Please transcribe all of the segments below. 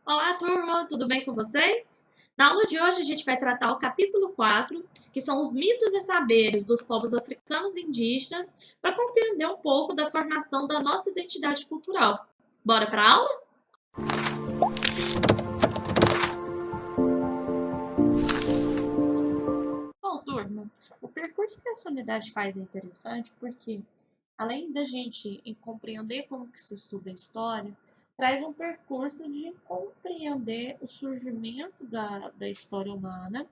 Olá, turma, tudo bem com vocês? Na aula de hoje a gente vai tratar o capítulo 4, que são os mitos e saberes dos povos africanos e indígenas, para compreender um pouco da formação da nossa identidade cultural. Bora para a aula? Bom, turma, o percurso que essa unidade faz é interessante porque, além da gente compreender como que se estuda a história, traz um percurso de compreender o surgimento da história humana.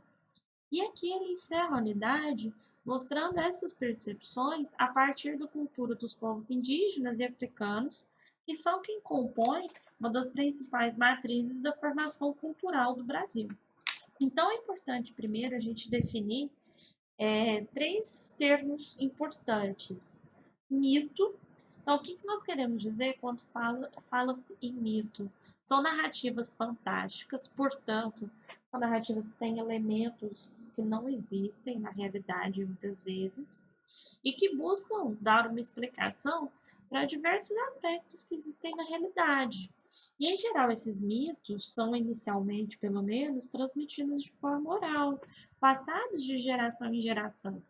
E aqui ele encerra a unidade mostrando essas percepções a partir da cultura dos povos indígenas e africanos, que são quem compõem uma das principais matrizes da formação cultural do Brasil. Então é importante primeiro a gente definir três termos importantes. Mito. Então, o que nós queremos dizer quando fala-se em mito? São narrativas fantásticas, portanto, são narrativas que têm elementos que não existem na realidade, muitas vezes, e que buscam dar uma explicação para diversos aspectos que existem na realidade. E, em geral, esses mitos são inicialmente, pelo menos, transmitidos de forma oral, passados de geração em geração.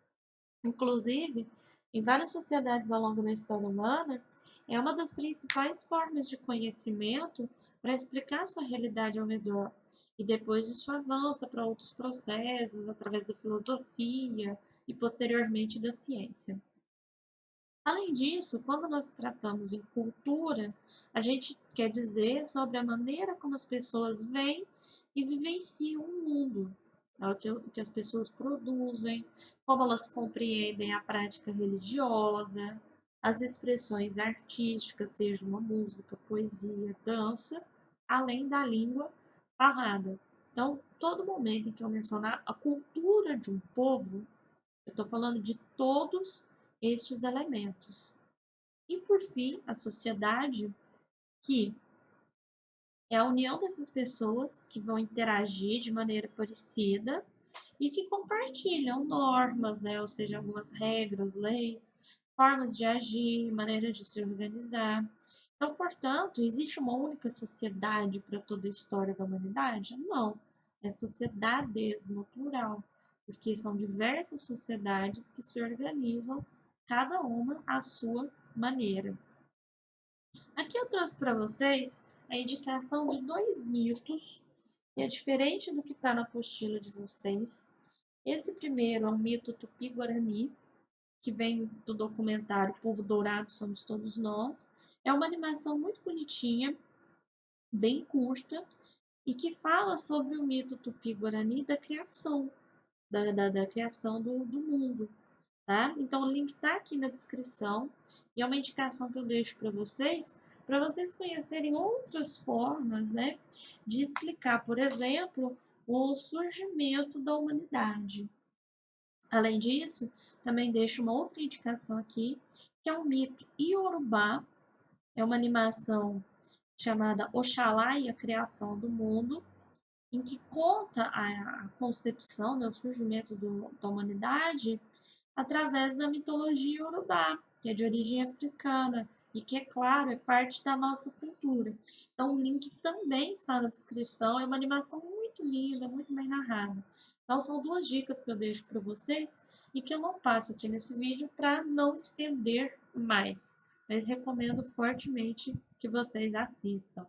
Inclusive, em várias sociedades ao longo da história humana, é uma das principais formas de conhecimento para explicar sua realidade ao redor. E depois isso avança para outros processos, através da filosofia e posteriormente da ciência. Além disso, quando nós tratamos em cultura, a gente quer dizer sobre a maneira como as pessoas veem e vivenciam o mundo, o que as pessoas produzem, como elas compreendem a prática religiosa, as expressões artísticas, seja uma música, poesia, dança, além da língua falada. Então, todo momento em que eu mencionar a cultura de um povo, eu estou falando de todos estes elementos. E, por fim, a sociedade, que é a união dessas pessoas que vão interagir de maneira parecida e que compartilham normas, né? Ou seja, algumas regras, leis, formas de agir, maneiras de se organizar. Então, portanto, existe uma única sociedade para toda a história da humanidade? Não. É sociedades no plural, porque são diversas sociedades que se organizam, cada uma à sua maneira. Aqui eu trouxe para vocês a indicação de dois mitos, que é diferente do que está na apostila de vocês. Esse primeiro é o mito Tupi-Guarani, que vem do documentário Povo Dourado Somos Todos Nós. É uma animação muito bonitinha, bem curta, e que fala sobre o mito Tupi-Guarani da criação, da criação do mundo. Tá? Então o link está aqui na descrição e é uma indicação que eu deixo para vocês conhecerem outras formas, né, de explicar, por exemplo, o surgimento da humanidade. Além disso, também deixo uma outra indicação aqui, que é o mito Iorubá, é uma animação chamada Oxalá e a Criação do Mundo, em que conta a concepção, né, o surgimento da humanidade através da mitologia iorubá, que é de origem africana e que, é claro, é parte da nossa cultura. Então, o link também está na descrição, é uma animação muito linda, muito bem narrada. Então, são duas dicas que eu deixo para vocês e que eu não passo aqui nesse vídeo para não estender mais, mas recomendo fortemente que vocês assistam.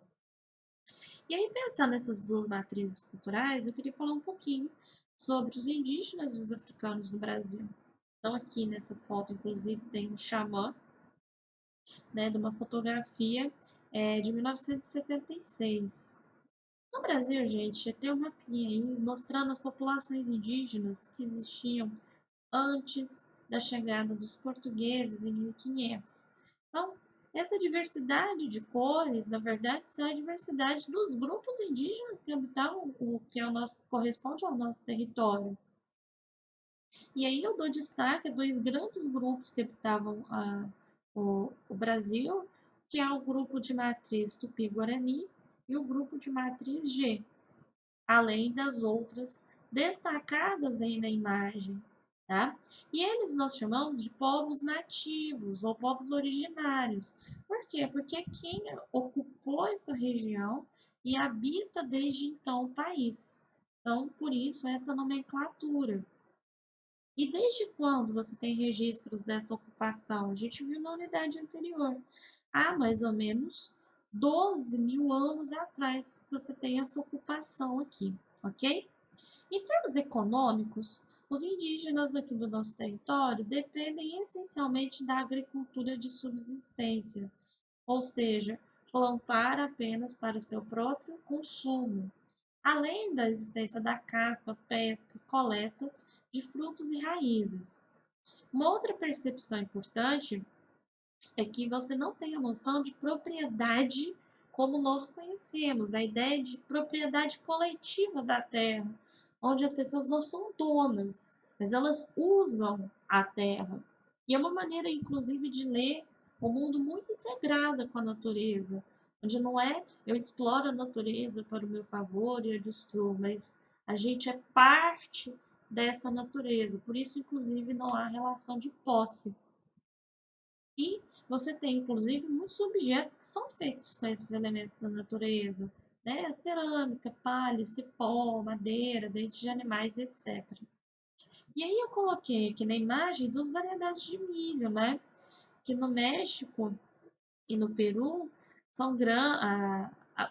E aí, pensando nessas duas matrizes culturais, eu queria falar um pouquinho sobre os indígenas e os africanos no Brasil. Então, aqui nessa foto, inclusive, tem um xamã, né, de uma fotografia de 1976. No Brasil, gente, tem um mapinha aí mostrando as populações indígenas que existiam antes da chegada dos portugueses em 1500. Então, essa diversidade de cores, na verdade, são a diversidade dos grupos indígenas que habitavam o que é o nosso, corresponde ao nosso território. E aí eu dou destaque a dois grandes grupos que habitavam o Brasil, que é o grupo de matriz Tupi-Guarani e o grupo de matriz G, além das outras destacadas aí na imagem. Tá? E eles nós chamamos de povos nativos ou povos originários. Por quê? Porque quem ocupou essa região e habita desde então o país. Então, por isso, essa nomenclatura. E desde quando você tem registros dessa ocupação? A gente viu na unidade anterior. Há mais ou menos 12 mil anos atrás que você tem essa ocupação aqui, ok? Em termos econômicos, os indígenas aqui do nosso território dependem essencialmente da agricultura de subsistência, ou seja, plantar apenas para seu próprio consumo, além da existência da caça, pesca e coleta de frutos e raízes. Uma outra percepção importante é que você não tem a noção de propriedade como nós conhecemos, a ideia de propriedade coletiva da terra, onde as pessoas não são donas, mas elas usam a terra. E é uma maneira, inclusive, de ler o mundo muito integrada com a natureza, onde não é eu exploro a natureza para o meu favor e a destruo, mas a gente é parte dessa natureza. Por isso, inclusive, não há relação de posse. E você tem, inclusive, muitos objetos que são feitos com esses elementos da natureza, né? Cerâmica, palha, cipó, madeira, dentes de animais, etc. E aí eu coloquei aqui na imagem duas variedades de milho, né? Que no México e no Peru são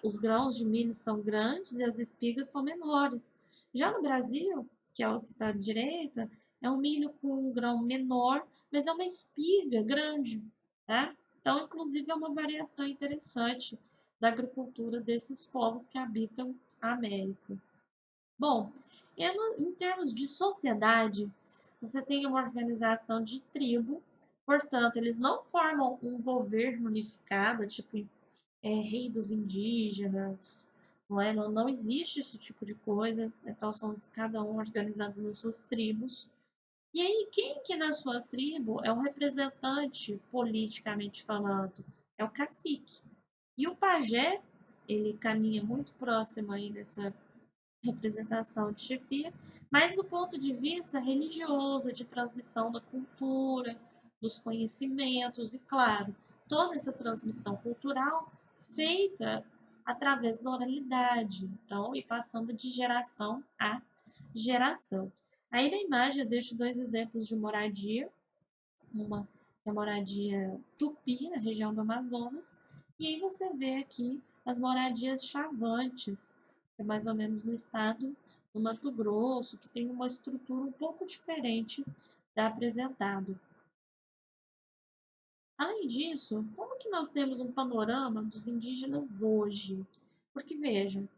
os grãos de milho são grandes e as espigas são menores. Já no Brasil, que é o que está à direita, é um milho com um grão menor, mas é uma espiga grande, né? Então, inclusive, é uma variação interessante da agricultura desses povos que habitam a América. Bom, em termos de sociedade, você tem uma organização de tribo, portanto, eles não formam um governo unificado, tipo rei dos indígenas, não é? Não existe esse tipo de coisa, então são cada um organizados nas suas tribos. E aí, quem que na sua tribo é o representante politicamente falando? É o cacique. E o pajé, ele caminha muito próximo aí dessa representação de chefia, mas do ponto de vista religioso, de transmissão da cultura, dos conhecimentos e, claro, toda essa transmissão cultural feita através da oralidade, então, e passando de geração a geração. Aí na imagem eu deixo dois exemplos de moradia, uma que é a moradia tupi, na região do Amazonas, e aí você vê aqui as moradias chavantes, que é mais ou menos no estado do Mato Grosso, que tem uma estrutura um pouco diferente da apresentada. Além disso, como que nós temos um panorama dos indígenas hoje? Porque veja,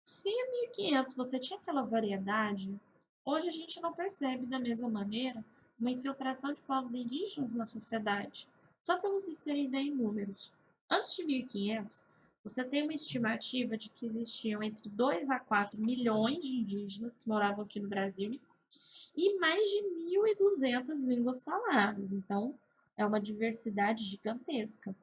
se em 1500 você tinha aquela variedade, hoje a gente não percebe da mesma maneira uma infiltração de povos indígenas na sociedade. Só para vocês terem ideia em números. Antes de 1500, você tem uma estimativa de que existiam entre 2 a 4 milhões de indígenas que moravam aqui no Brasil e mais de 1.200 línguas faladas. Então, é uma diversidade gigantesca.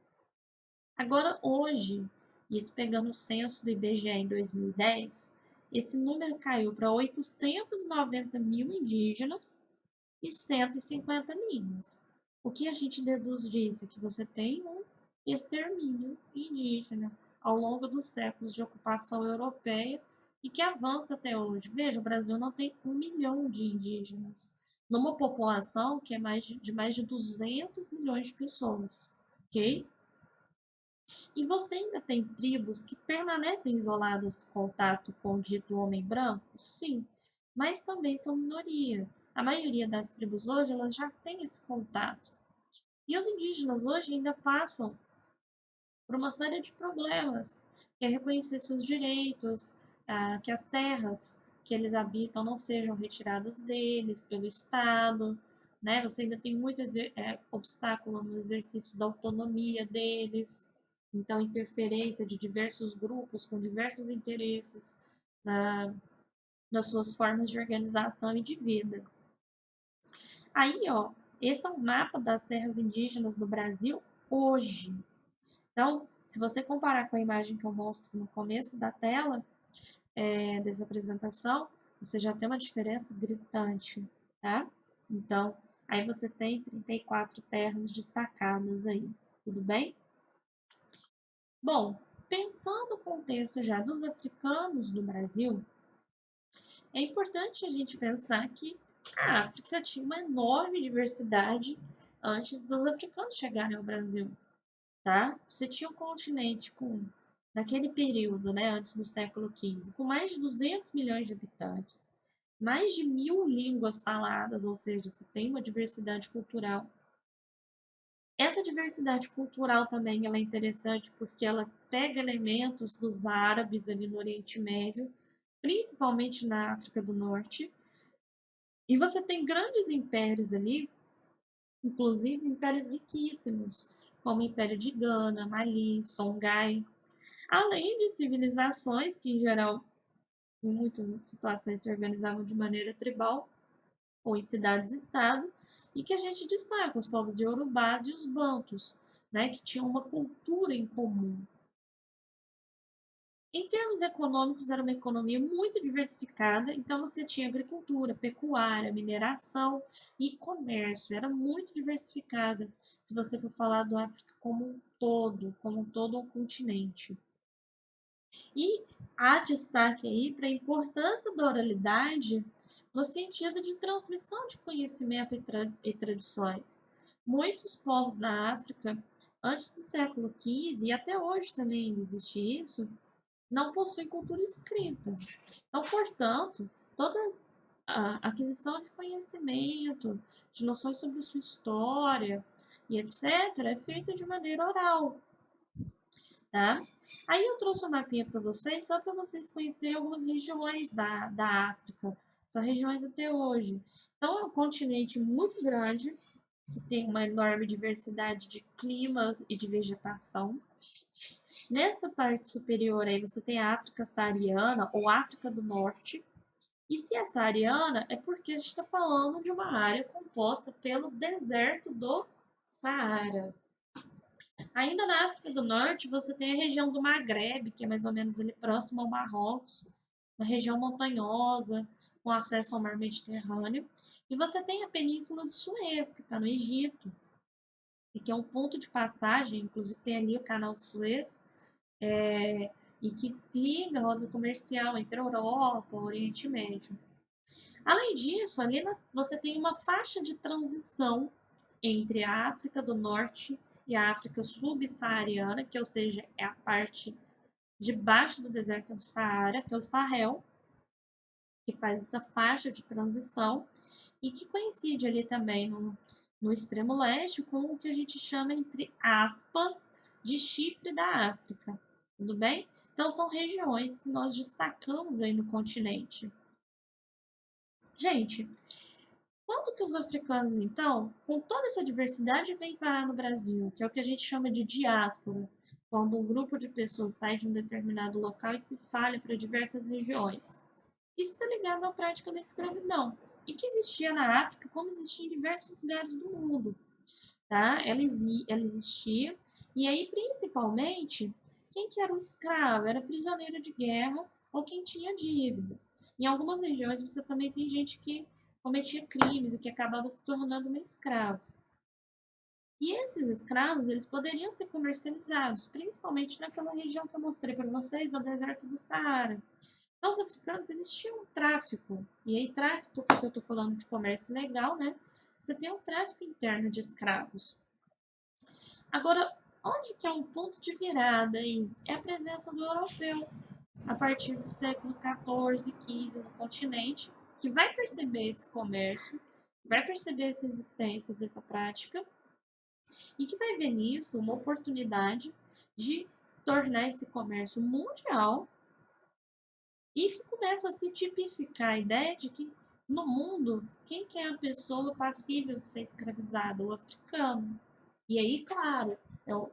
Agora, hoje, isso pegando o censo do IBGE em 2010, esse número caiu para 890 mil indígenas e 150 línguas. O que a gente deduz disso é que você tem um extermínio indígena ao longo dos séculos de ocupação europeia e que avança até hoje. Veja, o Brasil não tem 1 milhão de indígenas, numa população que é mais de 200 milhões de pessoas, ok? E você ainda tem tribos que permanecem isoladas do contato com o dito homem branco? Sim, mas também são minoria. A maioria das tribos hoje elas já têm esse contato. E os indígenas hoje ainda passam por uma série de problemas, que é reconhecer seus direitos, que as terras que eles habitam não sejam retiradas deles pelo Estado, né? Você ainda tem muito obstáculo no exercício da autonomia deles, então interferência de diversos grupos com diversos interesses nas suas formas de organização e de vida. Aí, ó, esse é o mapa das terras indígenas do Brasil hoje. Então, se você comparar com a imagem que eu mostro no começo da tela dessa apresentação, você já tem uma diferença gritante, tá? Então, aí você tem 34 terras destacadas aí, tudo bem? Bom, pensando o contexto já dos africanos do Brasil, é importante a gente pensar que a África tinha uma enorme diversidade antes dos africanos chegarem ao Brasil, tá? Você tinha um continente com, naquele período, né, antes do século XV, com mais de 200 milhões de habitantes, mais de 1.000 línguas faladas, ou seja, você tem uma diversidade cultural. Essa diversidade cultural também ela é interessante porque ela pega elementos dos árabes ali no Oriente Médio, principalmente na África do Norte, e você tem grandes impérios ali, inclusive impérios riquíssimos, como o Império de Gana, Mali, Songhai, além de civilizações que, em geral, em muitas situações se organizavam de maneira tribal ou em cidades-estado, e que a gente destaca os povos iorubás e os bantus, né, que tinham uma cultura em comum. Em termos econômicos, era uma economia muito diversificada, então você tinha agricultura, pecuária, mineração e comércio, era muito diversificada, se você for falar do África como um todo um continente. E há destaque aí para a importância da oralidade no sentido de transmissão de conhecimento e tradições. Muitos povos da África, antes do século XV, e até hoje também existe isso, não possuem cultura escrita. Então, portanto, toda a aquisição de conhecimento, de noções sobre sua história e etc., é feita de maneira oral, tá? Aí eu trouxe um mapinha para vocês, só para vocês conhecerem algumas regiões da África. São regiões até hoje. Então, é um continente muito grande, que tem uma enorme diversidade de climas e de vegetação. Nessa parte superior aí você tem a África saariana ou África do Norte. E se é saariana, é porque a gente está falando de uma área composta pelo deserto do Saara. Ainda na África do Norte, você tem a região do Maghreb, que é mais ou menos ali próximo ao Marrocos, uma região montanhosa, com acesso ao mar Mediterrâneo. E você tem a Península de Suez, que está no Egito, e que é um ponto de passagem, inclusive tem ali o Canal de Suez, e que liga a rota comercial entre a Europa e o Oriente Médio. Além disso, você tem uma faixa de transição entre a África do Norte e a África subsaariana, que ou seja, é a parte debaixo do deserto do Saara, que é o Sahel, que faz essa faixa de transição e que coincide ali também no extremo leste com o que a gente chama, entre aspas, de chifre da África. Tudo bem? Então, são regiões que nós destacamos aí no continente. Gente, quando que os africanos, então, com toda essa diversidade, vêm parar no Brasil, que é o que a gente chama de diáspora, quando um grupo de pessoas sai de um determinado local e se espalha para diversas regiões? Isso está ligado à prática da escravidão, e que existia na África como existia em diversos lugares do mundo. Tá? Ela existia, e aí, principalmente, quem que era o escravo? Era prisioneiro de guerra ou quem tinha dívidas. Em algumas regiões, você também tem gente que cometia crimes e que acabava se tornando um escravo. E esses escravos, eles poderiam ser comercializados, principalmente naquela região que eu mostrei para vocês, o deserto do Saara. Então, os africanos, eles tinham um tráfico. E aí, tráfico, porque eu estou falando de comércio legal, né? Você tem um tráfico interno de escravos. Agora, onde que é um ponto de virada aí? É a presença do europeu, a partir do século XIV e XV no continente, que vai perceber esse comércio, vai perceber essa existência dessa prática e que vai ver nisso uma oportunidade de tornar esse comércio mundial e que começa a se tipificar a ideia de que no mundo, quem que é a pessoa passível de ser escravizada? O africano. E aí, claro,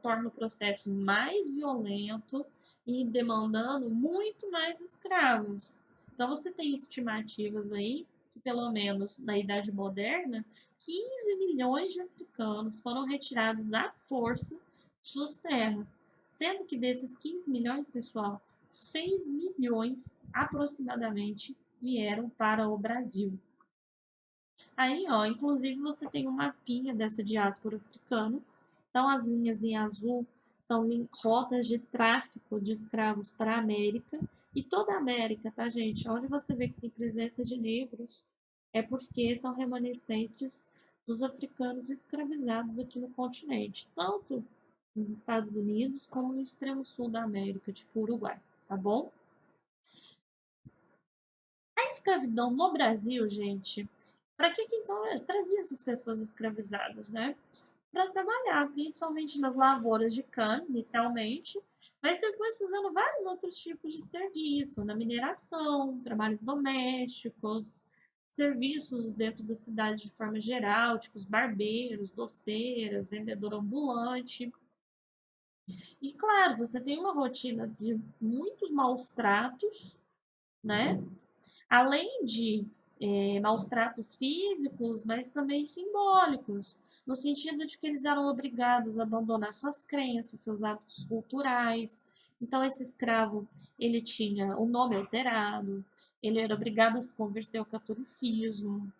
torna o processo mais violento e demandando muito mais escravos. Então, você tem estimativas aí que, pelo menos na Idade Moderna, 15 milhões de africanos foram retirados à força de suas terras. Sendo que desses 15 milhões, pessoal, 6 milhões aproximadamente vieram para o Brasil. Aí, ó, inclusive você tem um mapinha dessa diáspora africana. Então, as linhas em azul são rotas de tráfico de escravos para a América, e toda a América, tá, gente? Onde você vê que tem presença de negros, é porque são remanescentes dos africanos escravizados aqui no continente, tanto nos Estados Unidos como no extremo sul da América, tipo Uruguai, tá bom? A escravidão no Brasil, gente, para que então trazia essas pessoas escravizadas, né? Para trabalhar, principalmente nas lavouras de cana, inicialmente, mas depois fazendo vários outros tipos de serviço, na mineração, trabalhos domésticos, serviços dentro da cidade de forma geral, tipo os barbeiros, doceiras, vendedor ambulante. E claro, você tem uma rotina de muitos maus tratos, né? Além de maus tratos físicos, mas também simbólicos, no sentido de que eles eram obrigados a abandonar suas crenças, seus hábitos culturais. Então, esse escravo, ele tinha o nome alterado, ele era obrigado a se converter ao catolicismo,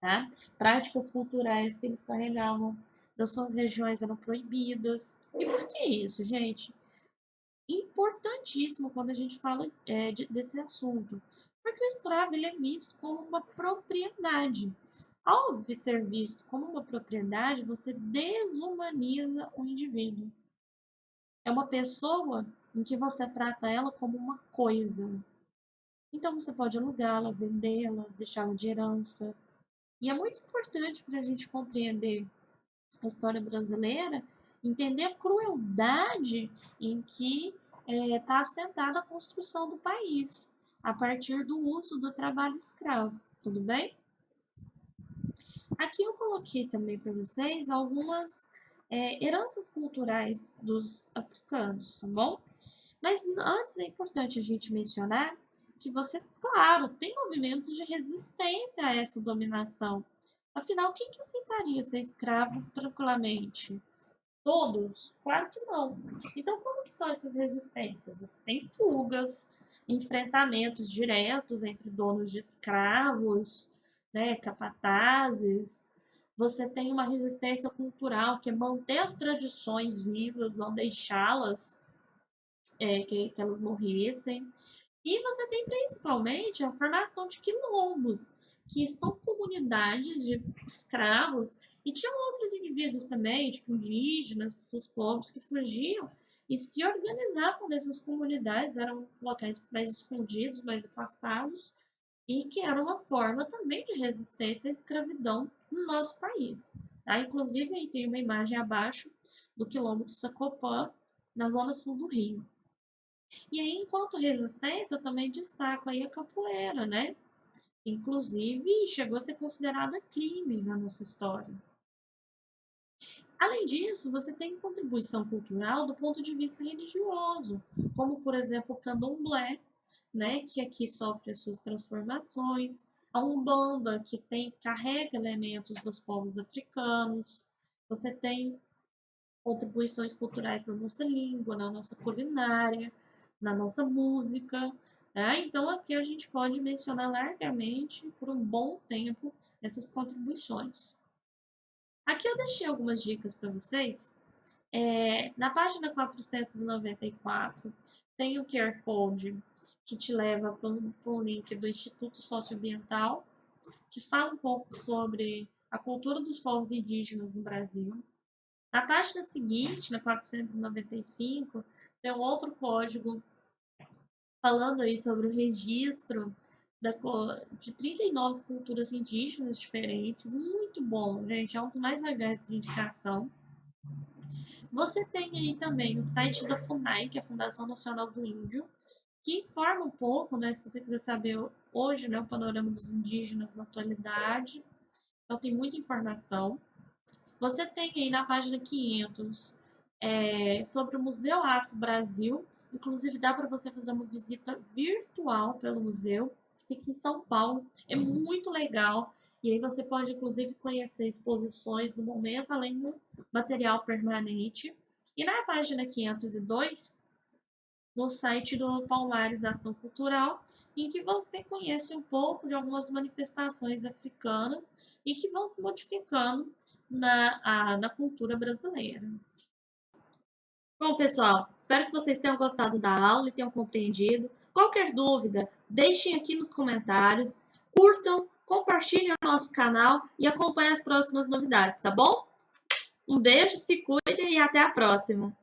tá? Práticas culturais que eles carregavam das suas regiões eram proibidas. E por que isso, gente? Importantíssimo quando a gente fala desse assunto, porque o escravo ele é visto como uma propriedade. Ao ser visto como uma propriedade, você desumaniza o indivíduo. É uma pessoa em que você trata ela como uma coisa. Então você pode alugá-la, vendê-la, deixá-la de herança. E é muito importante para a gente compreender a história brasileira, entender a crueldade em que está assentada a construção do país, a partir do uso do trabalho escravo, tudo bem? Aqui eu coloquei também para vocês algumas heranças culturais dos africanos, tá bom? Mas antes é importante a gente mencionar que você, claro, tem movimentos de resistência a essa dominação. Afinal, quem que aceitaria ser escravo tranquilamente? Todos? Claro que não. Então, como que são essas resistências? Você tem fugas, enfrentamentos diretos entre donos de escravos, né, capatazes. Você tem uma resistência cultural, que é manter as tradições vivas, não deixá-las que elas morressem. E você tem principalmente a formação de quilombos, que são comunidades de escravos, e tinham outros indivíduos também, tipo indígenas, pessoas pobres, que fugiam e se organizavam nessas comunidades, eram locais mais escondidos, mais afastados, e que era uma forma também de resistência à escravidão no nosso país. Tá? Inclusive, aí tem uma imagem abaixo do quilombo de Sacopã, na zona sul do Rio. E aí, enquanto resistência, eu também destaco aí a capoeira, né? Inclusive, chegou a ser considerada crime na nossa história. Além disso, você tem contribuição cultural do ponto de vista religioso, como, por exemplo, o candomblé, né, que aqui sofre as suas transformações, a Umbanda, que carrega elementos dos povos africanos, você tem contribuições culturais na nossa língua, na nossa culinária, na nossa música. Né? Então, aqui a gente pode mencionar largamente, por um bom tempo, essas contribuições. Aqui eu deixei algumas dicas para vocês. Na página 494, tem o QR Code que te leva para um link do Instituto Socioambiental, que fala um pouco sobre a cultura dos povos indígenas no Brasil. Na página seguinte, na 495, tem um outro código falando aí sobre o registro de 39 culturas indígenas diferentes. Muito bom, gente. É um dos mais legais de indicação. Você tem aí também o site da FUNAI, que é a Fundação Nacional do Índio, que informa um pouco, né, se você quiser saber hoje, né, o panorama dos indígenas na atualidade. Então tem muita informação. Você tem aí na página 500 sobre o Museu Afro Brasil. Inclusive, dá para você fazer uma visita virtual pelo museu. Fica em São Paulo. É muito legal. E aí você pode, inclusive, conhecer exposições no momento, além do material permanente. E na página 502, no site do Palmares Ação Cultural, em que você conhece um pouco de algumas manifestações africanas e que vão se modificando na cultura brasileira. Bom, pessoal, espero que vocês tenham gostado da aula e tenham compreendido. Qualquer dúvida, deixem aqui nos comentários, curtam, compartilhem o nosso canal e acompanhem as próximas novidades, tá bom? Um beijo, se cuidem e até a próxima!